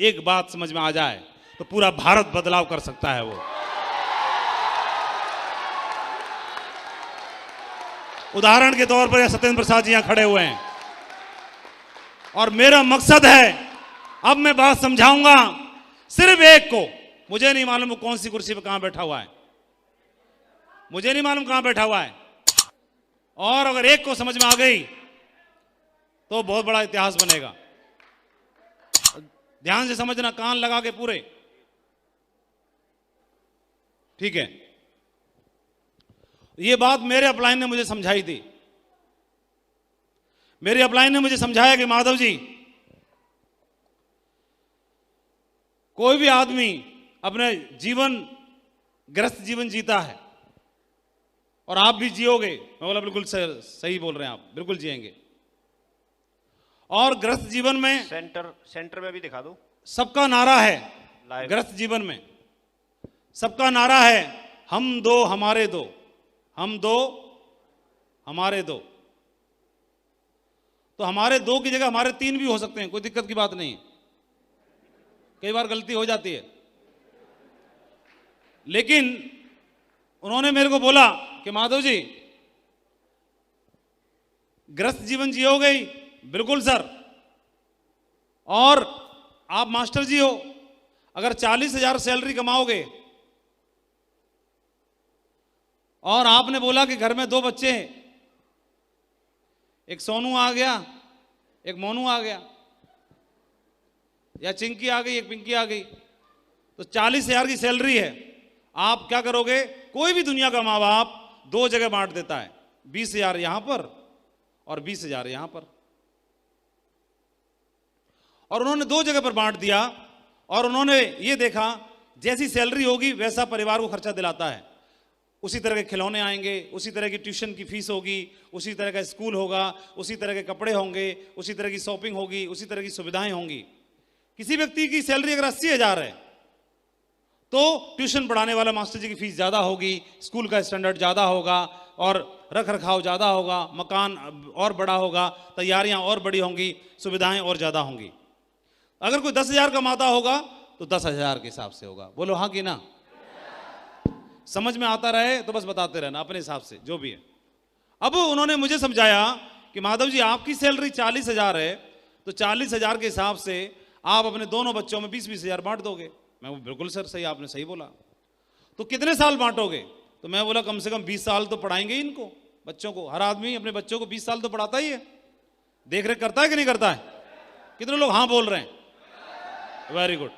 एक बात समझ में आ जाए तो पूरा भारत बदलाव कर सकता है। वो उदाहरण के तौर पर सत्येंद्र प्रसाद जी यहां खड़े हुए हैं और मेरा मकसद है, अब मैं बात समझाऊंगा सिर्फ एक को। मुझे नहीं मालूम वो कौन सी कुर्सी पर कहां बैठा हुआ है, मुझे नहीं मालूम कहां बैठा हुआ है, और अगर एक को समझ में आ गई तो बहुत बड़ा इतिहास बनेगा। ध्यान से समझना, कान लगा के पूरे, ठीक है। ये बात मेरे अपलाइन ने मुझे समझाई थी। मेरे अपलाइन ने मुझे समझाया कि माधव जी, कोई भी आदमी अपने जीवन, गृहस्थ जीवन जीता है और आप भी जियोगे। मैं बोला बिल्कुल सही बोल रहे हैं आप, बिल्कुल जिएंगे। और गृहस्थ जीवन में सेंटर में भी दिखा दो, सबका नारा है गृहस्थ जीवन में, सबका नारा है हम दो हमारे दो, हम दो हमारे दो। तो हमारे दो की जगह हमारे तीन भी हो सकते हैं, कोई दिक्कत की बात नहीं है। कई बार गलती हो जाती है, लेकिन उन्होंने मेरे को बोला कि माधव जी गृहस्थ जीवन जियोगे ही? बिल्कुल सर। और आप मास्टर जी हो, अगर 40,000 सैलरी कमाओगे और आपने बोला कि घर में 2 बच्चे हैं, एक सोनू आ गया, एक मोनू आ गया, या चिंकी आ गई, एक पिंकी आ गई, तो 40,000 की सैलरी है। आप क्या करोगे? कोई भी दुनिया का माँ बाप 2 जगह बांट देता है, 20,000 यहां पर और 20,000 यहां पर। और उन्होंने 2 जगह पर बांट दिया और उन्होंने ये देखा जैसी सैलरी होगी वैसा परिवार को खर्चा दिलाता है। उसी तरह के खिलौने आएंगे, उसी तरह की ट्यूशन की फीस होगी, उसी तरह का स्कूल होगा, उसी तरह के कपड़े होंगे, उसी तरह की शॉपिंग होगी, उसी तरह की सुविधाएं होंगी। किसी व्यक्ति की सैलरी अगर 80,000 है तो ट्यूशन पढ़ाने वाला मास्टर जी की फीस ज्यादा होगी, स्कूल का स्टैंडर्ड ज्यादा होगा और रख रखाव ज्यादा होगा, मकान और बड़ा होगा, तैयारियां और बड़ी होंगी, सुविधाएं और ज्यादा होंगी। अगर कोई 10,000 कमाता होगा तो 10,000 के हिसाब से होगा। बोलो हाँ कि ना? समझ में आता रहे तो बस बताते रहना अपने हिसाब से जो भी है। अब उन्होंने मुझे समझाया कि माधव जी आपकी सैलरी 40,000 है तो 40,000 के हिसाब से आप अपने दोनों बच्चों में 20-20 हजार बांट दोगे। मैं वो बिल्कुल सर सही, आपने सही बोला। तो कितने साल बांटोगे? तो मैं बोला कम से कम 20 साल तो पढ़ाएंगे इनको, बच्चों को। हर आदमी अपने बच्चों को 20 साल तो पढ़ाता ही है, देख रेख करता है कि नहीं करता है? कितने लोग हाँ बोल रहे हैं? Very good.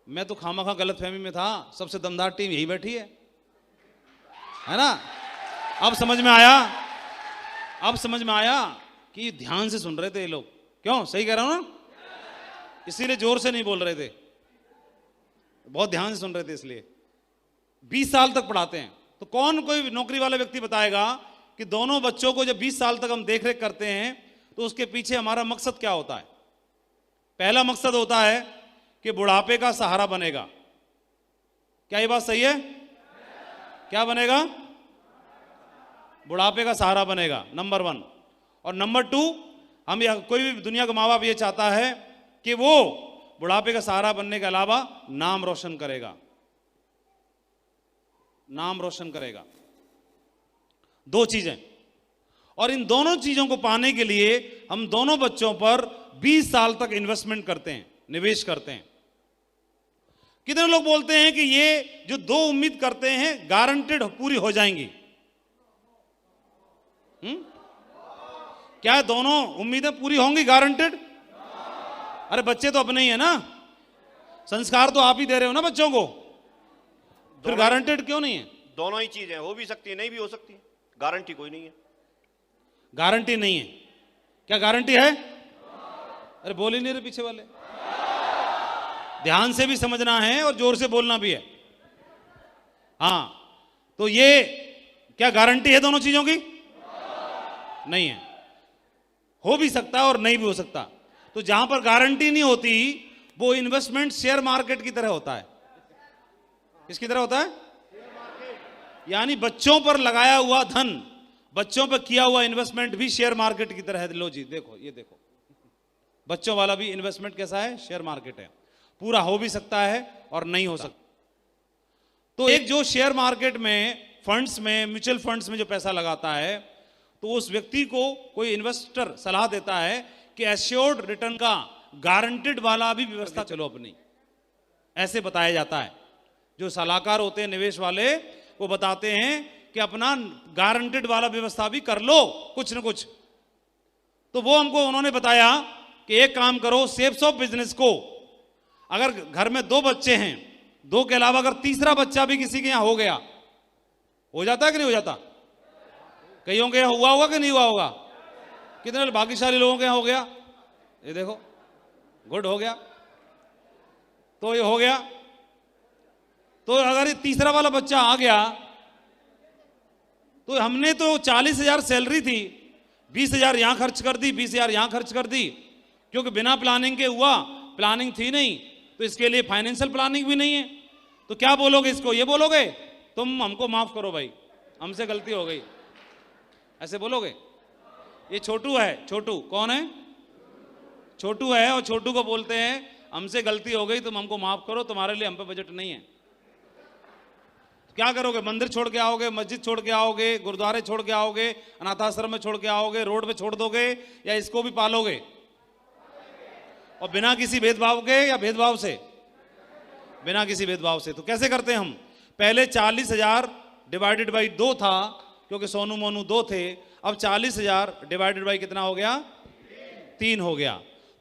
मैं तो खामा खा गलत फहमी में था, सबसे दमदार टीम यही बैठी है ना? अब समझ में आया, अब समझ में आया कि ध्यान से सुन रहे थे ये लोग। क्यों? सही कह रहा हूं ना? इसीलिए जोर से नहीं बोल रहे थे, बहुत ध्यान से सुन रहे थे। इसलिए 20 साल तक पढ़ाते हैं। तो कौन कोई नौकरी वाला व्यक्ति बताएगा कि दोनों बच्चों को जब 20 साल तक हम देख रेख करते हैं तो उसके पीछे हमारा मकसद क्या होता है? पहला मकसद होता है कि बुढ़ापे का सहारा बनेगा। क्या ये बात सही है? क्या बनेगा? बुढ़ापे का सहारा बनेगा, नंबर 1। और नंबर 2, हम कोई भी दुनिया का माँ बाप ये चाहता है कि वो बुढ़ापे का सहारा बनने के अलावा नाम रोशन करेगा, नाम रोशन करेगा। 2 चीजें। और इन दोनों चीजों को पाने के लिए हम दोनों बच्चों पर 20 साल तक इन्वेस्टमेंट करते हैं, निवेश करते हैं। कितने लोग बोलते हैं कि ये जो 2 उम्मीद करते हैं गारंटेड पूरी हो जाएंगी? क्या दोनों उम्मीदें पूरी होंगी गारंटेड? अरे बच्चे तो अपने ही है ना, संस्कार तो आप ही दे रहे हो ना बच्चों को, फिर गारंटेड क्यों नहीं है? दोनों ही चीजें हो भी सकती है, नहीं भी हो सकती, गारंटी कोई नहीं है। गारंटी नहीं है? क्या गारंटी है? अरे बोल ही नहीं रहे पीछे वाले। ध्यान से भी समझना है और जोर से बोलना भी है। हाँ, तो ये क्या गारंटी है दोनों चीजों की? नहीं है। हो भी सकता है और नहीं भी हो सकता। तो जहां पर गारंटी नहीं होती वो इन्वेस्टमेंट शेयर मार्केट की तरह होता है। किसकी तरह होता है? यानी बच्चों पर लगाया हुआ धन, बच्चों पर किया हुआ इन्वेस्टमेंट भी शेयर मार्केट की तरह है। लो जी देखो, ये देखो, बच्चों वाला भी इन्वेस्टमेंट कैसा है? शेयर मार्केट है। पूरा हो भी सकता है और नहीं हो सकता। तो एक जो शेयर मार्केट में, फंड्स में, म्यूचुअल फंड्स में जो पैसा लगाता है, तो उस व्यक्ति को कोई इन्वेस्टर सलाह देता है कि एश्योर्ड रिटर्न का गारंटेड वाला भी व्यवस्था चलो अपनी, ऐसे बताया जाता है। जो सलाहकार होते हैं निवेश वाले, वो बताते हैं कि अपना गारंटेड वाला व्यवस्था भी कर लो कुछ न कुछ। तो वो हमको उन्होंने बताया कि एक काम करो, सेफ्स ऑफ बिजनेस को, अगर घर में 2 बच्चे हैं, 2 के अलावा अगर तीसरा बच्चा भी किसी के यहां हो गया, हो जाता है कि नहीं हो जाता? कईयों के यहां हुआ होगा कि नहीं हुआ होगा? कितने भाग्यशाली लोगों के यहां हो गया? ये देखो, गुड, हो गया। तो ये हो गया। तो अगर ये तीसरा वाला बच्चा आ गया, तो हमने तो 40,000 सैलरी थी, 20,000 यहां खर्च कर दी, 20,000 यहां खर्च कर दी, क्योंकि बिना प्लानिंग के हुआ, प्लानिंग थी नहीं, तो इसके लिए फाइनेंशियल प्लानिंग भी नहीं है। तो क्या बोलोगे इसको? ये बोलोगे तुम हमको माफ करो भाई, हमसे गलती हो गई, ऐसे बोलोगे? ये छोटू है। छोटू कौन है? छोटू है। और छोटू को बोलते हैं हमसे गलती हो गई, तुम हमको माफ करो, तुम्हारे लिए हम पे बजट नहीं है। क्या करोगे? मंदिर छोड़ के आओगे, मस्जिद छोड़ के आओगे, गुरुद्वारे छोड़ के आओगे, अनाथाश्रम में छोड़ के आओगे, रोड पे छोड़ दोगे, या इसको भी पालोगे? और बिना किसी भेदभाव के या भेदभाव से? बिना किसी भेदभाव से। तो कैसे करते हैं हम? पहले 40,000 डिवाइडेड बाई 2 था, क्योंकि सोनू मोनू 2 थे। अब 40,000 डिवाइडेड बाई कितना हो गया? 3 हो गया।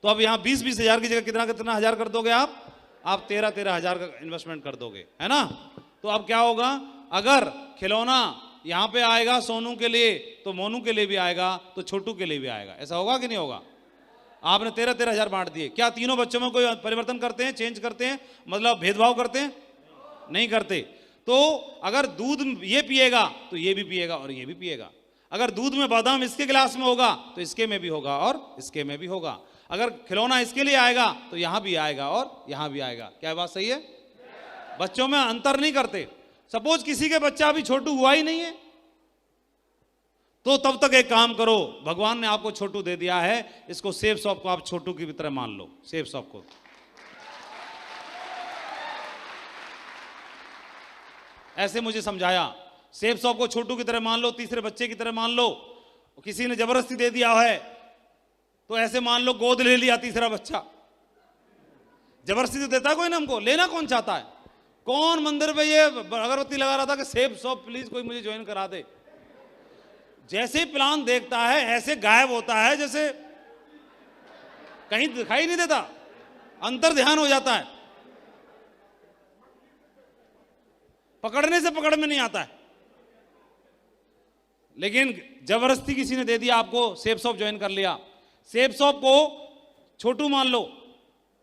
तो अब यहां 20,000 की जगह कितना कितना हजार कर दोगे आप 13,000 का इन्वेस्टमेंट कर दोगे, है ना? तो अब क्या होगा? अगर खिलौना यहां पे आएगा सोनू के लिए, तो मोनू के लिए भी आएगा, तो छोटू के लिए भी आएगा। ऐसा होगा कि नहीं होगा? आपने 13,000 बांट दिए। क्या तीनों बच्चों में कोई परिवर्तन करते हैं, चेंज करते हैं, मतलब भेदभाव करते हैं? नहीं करते। तो अगर दूध ये पिएगा तो ये भी पिएगा और ये भी पिएगा। अगर दूध में बादाम इसके गिलास में होगा तो इसके में भी होगा और इसके में भी होगा। अगर खिलौना इसके लिए आएगा तो यहां भी आएगा और यहां भी आएगा। क्या बात सही है? बच्चों में अंतर नहीं करते। सपोज किसी के बच्चा अभी छोटू हुआ ही नहीं है, तो तब तक एक काम करो, भगवान ने आपको छोटू दे दिया है, इसको सेफ शॉप को आप छोटू की तरह मान लो। सेफ शॉप को ऐसे मुझे समझाया, सेफ शॉप को छोटू की तरह मान लो, तीसरे बच्चे की तरह मान लो। किसी ने जबरदस्ती दे दिया है तो ऐसे मान लो गोद ले लिया तीसरा बच्चा। जबरदस्ती तो देता कोई ना, हमको लेना कौन चाहता है? कौन मंदिर पे ये अगरबत्ती लगा रहा था कि सेफ शॉप प्लीज कोई मुझे ज्वाइन करा दे? जैसे ही प्लान देखता है ऐसे गायब होता है, जैसे कहीं दिखाई नहीं देता, अंतर ध्यान हो जाता है, पकड़ने से पकड़ में नहीं आता है। लेकिन जबरदस्ती किसी ने दे दिया आपको, सेफ शॉप ज्वाइन कर लिया। सेफ शॉप को छोटू मान लो,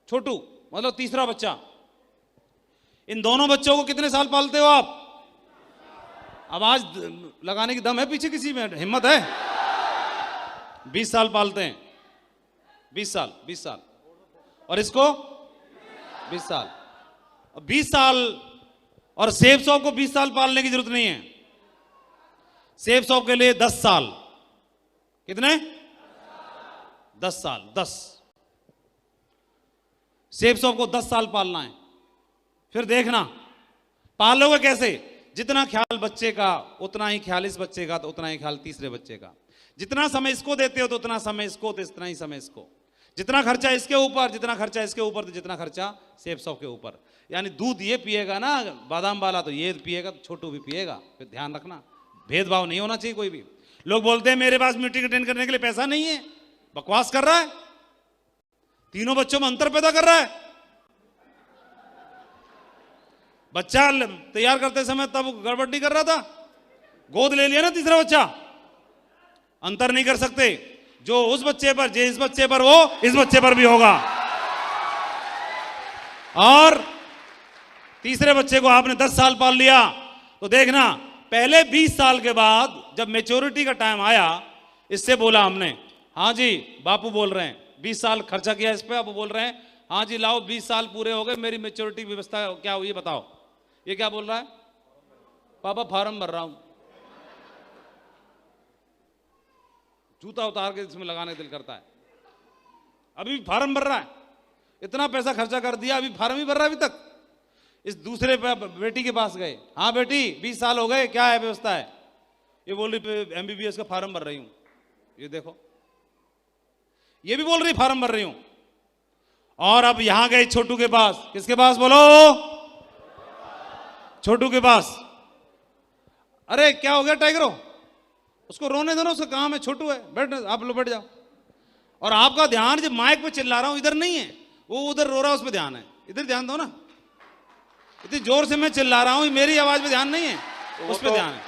छोटू मतलब तीसरा बच्चा। इन दोनों बच्चों को कितने साल पालते हो आप? आवाज लगाने की दम है पीछे किसी में? हिम्मत है? 20 साल पालते हैं। 20 साल और इसको 20 साल। 20 साल और सेफ शॉप को 20 साल पालने की जरूरत नहीं है। सेफ शॉप के लिए 10 साल। कितने? 10 साल। 10 सेफ शॉप को 10 साल पालना है। फिर देखना पालोगे कैसे। जितना ख्याल बच्चे का उतना ही ख्याल इस बच्चे का, तो उतना ही ख्याल तीसरे बच्चे का। जितना समय इसको देते हो तो उतना समय इसको, तो इतना ही समय इसको। जितना खर्चा इसके ऊपर, जितना खर्चा इसके ऊपर, तो जितना खर्चा सेफ शॉप के ऊपर। यानी दूध ये पिएगा ना बादाम वाला, तो ये पिएगा, तो छोटू भी पिएगा। फिर ध्यान रखना, भेदभाव नहीं होना चाहिए कोई भी। लोग बोलते हैं मेरे पास मीटिंग अटेंड करने के लिए पैसा नहीं है, बकवास कर रहा है। तीनों बच्चों में अंतर पैदा कर रहा है। बच्चा तैयार करते समय तब गड़बड़ नहीं कर रहा था, गोद ले लिया ना तीसरा बच्चा। अंतर नहीं कर सकते। जो उस बच्चे पर, जो इस बच्चे पर, वो इस बच्चे पर भी होगा। और तीसरे बच्चे को आपने 10 साल पाल लिया, तो देखना पहले 20 साल के बाद जब मैच्योरिटी का टाइम आया, इससे बोला हमने, हाँ जी बापू बोल रहे हैं, 20 साल खर्चा किया इस पे, अब बोल रहे हैं हाँ जी लाओ 20 साल पूरे हो गए, मेरी मैच्योरिटी व्यवस्था क्या हुई बताओ। ये क्या बोल रहा है? पापा फॉर्म भर रहा हूं। जूता उतार के इसमें लगाने दिल करता है। अभी भी फार्म भर रहा है, इतना पैसा खर्चा कर दिया, अभी फार्म ही भर रहा है अभी तक। इस दूसरे बेटी के पास गए, हाँ बेटी 20 साल हो गए, क्या है व्यवस्था है? ये बोल रही MBBS का फार्म भर रही हूं। ये देखो, ये भी बोल रही फार्म भर रही हूं। और अब यहां गए छोटू के पास, किसके पास बोलो? छोटू के पास। अरे क्या हो गया टाइगरो? उसको रोने दो ना, उसका काम है, छोटू है, बैठ, आप लोग बैठ जाओ। और आपका ध्यान जब माइक पे चिल्ला रहा हूं इधर नहीं है, वो उधर रो रहा है, उस पर ध्यान है। इधर ध्यान दो ना, इतनी जोर से मैं चिल्ला रहा हूं, मेरी आवाज पे ध्यान नहीं है, उस पर ध्यान है।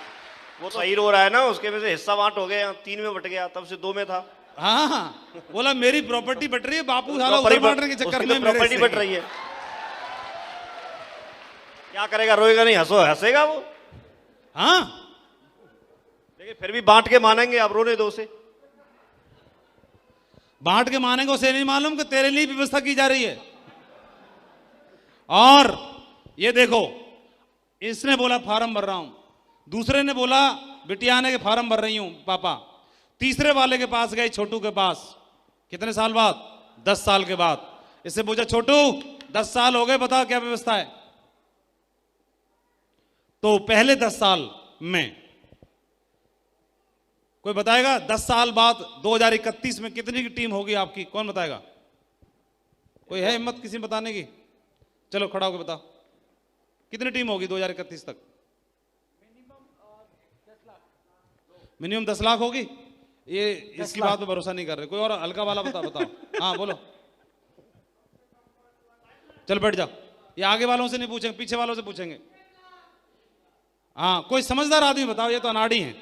वो सही रो रहा है ना, उसके वजह से हिस्सा बांट हो गया, 3 में बट गया, तब से 2 में था। हाँ हाँ, बोला मेरी प्रॉपर्टी बट रही है, बापू साला उधर बांटने के चक्कर में प्रॉपर्टी बट रही है। क्या करेगा, रोएगा नहीं, हंसेगा वो। हाँ, लेकिन फिर भी बांट के मानेंगे, आप रोने दो उसे। बांट के मानेंगे, उसे नहीं मालूम कि तेरे लिए व्यवस्था की जा रही है। और ये देखो, इसने बोला फार्म भर रहा हूं, दूसरे ने बोला बिटिया ने के फार्म भर रही हूं पापा। तीसरे वाले के पास गए, छोटू के पास, कितने साल बाद? 10 साल के बाद। इससे पूछा, छोटू 10 साल हो गए, बता क्या व्यवस्था है? तो पहले 10 साल में कोई बताएगा? 10 साल बाद 2031 में कितनी की टीम होगी आपकी? कौन बताएगा? कोई है हिम्मत किसी ने बताने की? चलो खड़ा होकर बताओ, कितनी टीम होगी 2031 तक? मिनिमम 10 लाख होगी। ये इसकी बात पे भरोसा नहीं कर रहे। कोई और हल्का वाला बताओ। हाँ बोलो, चल बैठ जाओ। ये आगे वालों से नहीं पूछेंगे, पीछे वालों से पूछेंगे। हाँ, कोई समझदार आदमी बताओ, ये तो अनाड़ी हैं।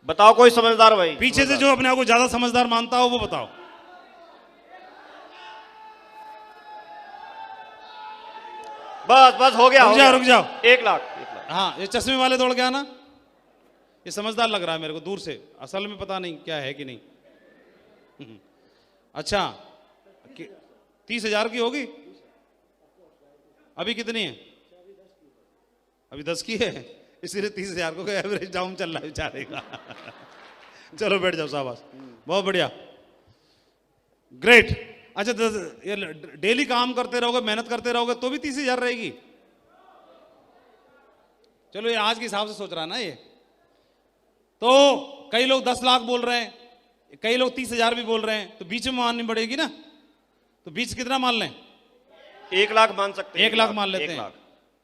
बताओ कोई समझदार भाई, पीछे से जो अपने आप को ज्यादा समझदार मानता हो वो बताओ। बस हो गया, रुक जाओ। 1 लाख। हाँ, ये चश्मे वाले दौड़ गया ना, ये समझदार लग रहा है मेरे को दूर से, असल में पता नहीं क्या है कि नहीं। अच्छा, 30,000 की होगी? अभी कितनी है? अभी 10 की है, इसीलिए 30,000 को एवरेज डाउन चल रहा है बेचारे का। चलो बैठ जाओ, शाबाश, बहुत बढ़िया, ग्रेट। अच्छा, ये डेली काम करते रहोगे, मेहनत करते रहोगे तो भी 30,000 रहेगी? चलो, ये आज के हिसाब से सोच रहा है ना ये। तो कई लोग 10 लाख बोल रहे हैं, कई लोग 30,000 भी बोल रहे हैं, तो बीच में माननी पड़ेगी ना। तो बीच कितना मान लें? 1 लाख मान सकते हैं। 1 लाख मान लेते हैं।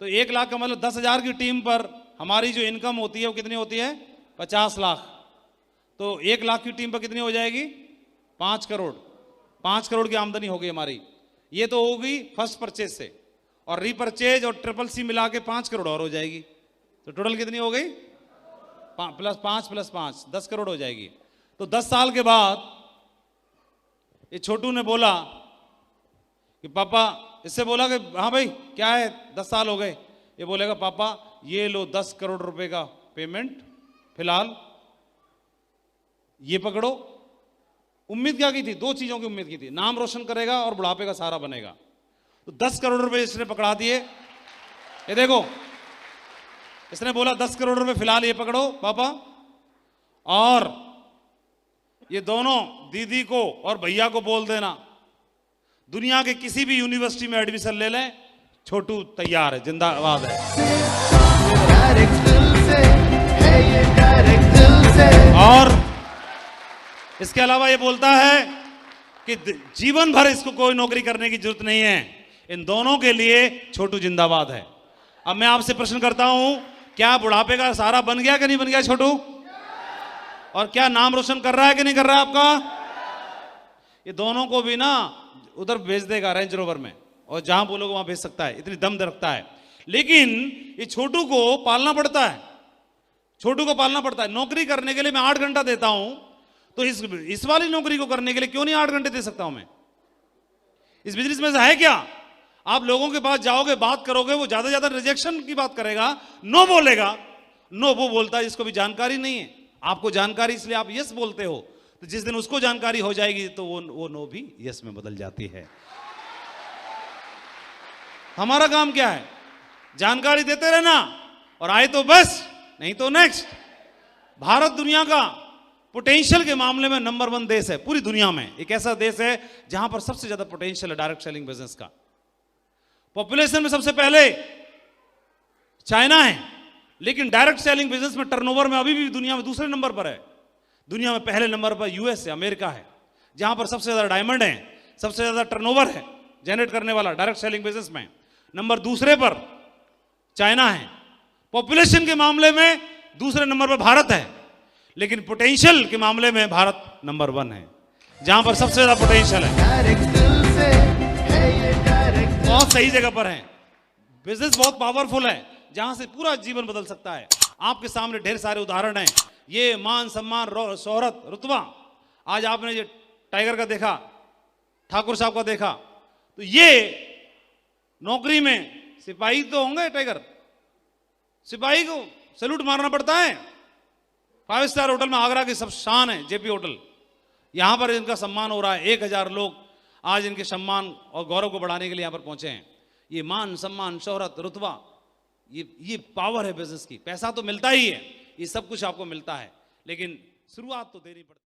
तो 1 लाख का मतलब 10,000 की टीम पर हमारी जो इनकम होती है वो कितनी होती है? 50 लाख। तो 1 लाख की टीम पर कितनी हो जाएगी? 5 करोड़। 5 करोड़ की आमदनी होगी हमारी। ये तो होगी फर्स्ट परचेज से, और रीपरचेज और CCC मिला के 5 करोड़ और हो जाएगी। तो टोटल कितनी हो गई? +5 + 5 10 करोड़ हो जाएगी। तो 10 साल के बाद ये छोटू ने बोला कि पापा, इससे बोला कि हाँ भाई क्या है, 10 साल हो गए। ये बोलेगा पापा ये लो 10 करोड़ रुपए का पेमेंट, फिलहाल ये पकड़ो। उम्मीद क्या की थी? 2 चीजों की उम्मीद की थी, नाम रोशन करेगा और बुढ़ापे का सहारा बनेगा। तो 10 करोड़ रुपए इसने पकड़ा दिए। ये देखो, इसने बोला 10 करोड़ रुपए फिलहाल ये पकड़ो पापा, और ये दोनों दीदी को और भैया को बोल देना दुनिया के किसी भी यूनिवर्सिटी में एडमिशन ले लें, छोटू तैयार है, जिंदाबाद है। और इसके अलावा ये बोलता है कि जीवन भर इसको कोई नौकरी करने की जरूरत नहीं है, इन दोनों के लिए छोटू जिंदाबाद है। अब मैं आपसे प्रश्न करता हूं, क्या बुढ़ापे का सहारा बन गया कि नहीं बन गया छोटू? और क्या नाम रोशन कर रहा है कि नहीं कर रहा है आपका? ये दोनों को भी ना उधर भेज देगा रेंज रोवर में, और जहां बोलोगे वहां भेज सकता है, इतनी दम रखता है। लेकिन ये छोटू को पालना पड़ता है, छोटू को पालना पड़ता है। नौकरी करने के लिए मैं 8 घंटा देता हूं, तो इस वाली नौकरी को करने के लिए क्यों नहीं 8 घंटे दे सकता हूं मैं? इस बिजनेस में है क्या? आप लोगों के पास जाओगे, बात करोगे, वो ज्यादा ज्यादा रिजेक्शन की बात करेगा, नो बोलेगा। नो वो बोलता है जिसको भी जानकारी नहीं है। आपको जानकारी, इसलिए आप यस बोलते हो। तो जिस दिन उसको जानकारी हो जाएगी तो वो नो भी यस में बदल जाती है। हमारा काम क्या है? जानकारी देते रहना, और आए तो बस, नहीं तो नेक्स्ट। भारत दुनिया का पोटेंशियल के मामले में नंबर 1 देश है पूरी दुनिया में। एक ऐसा देश है जहां पर सबसे ज्यादा पोटेंशियल है डायरेक्ट सेलिंग बिजनेस का। पॉपुलेशन में सबसे पहले चाइना है, लेकिन डायरेक्ट सेलिंग बिजनेस में टर्नओवर में अभी भी दुनिया में दूसरे नंबर पर है। दुनिया में पहले नंबर पर यूएस है, अमेरिका है, जहां पर सबसे ज्यादा डायमंड है, सबसे ज्यादा टर्नओवर है जनरेट करने वाला डायरेक्ट सेलिंग बिजनेस में। नंबर दूसरे पर चाइना है। पॉपुलेशन के मामले में दूसरे नंबर पर भारत है, लेकिन पोटेंशियल के मामले में भारत नंबर 1 है, जहां पर सबसे ज्यादा पोटेंशियल है। बहुत सही जगह पर है। बिजनेस बहुत पावरफुल है, जहां से पूरा जीवन बदल सकता है। आपके सामने ढेर सारे उदाहरण हैं। ये मान सम्मान शोहरत रुतबा, आज आपने ये टाइगर का देखा, ठाकुर साहब का देखा, तो ये नौकरी में सिपाही तो होंगे। टाइगर सिपाही को सैल्यूट मारना पड़ता है। 5 स्टार होटल में, आगरा की सब शान है जेपी होटल, यहां पर इनका सम्मान हो रहा है। 1000 लोग आज इनके सम्मान और गौरव को बढ़ाने के लिए यहां पर पहुंचे हैं। ये मान सम्मान शोहरत रुतबा, ये पावर है बिजनेस की। पैसा तो मिलता ही है, ये सब कुछ आपको मिलता है, लेकिन शुरुआत तो देनी पड़ती है।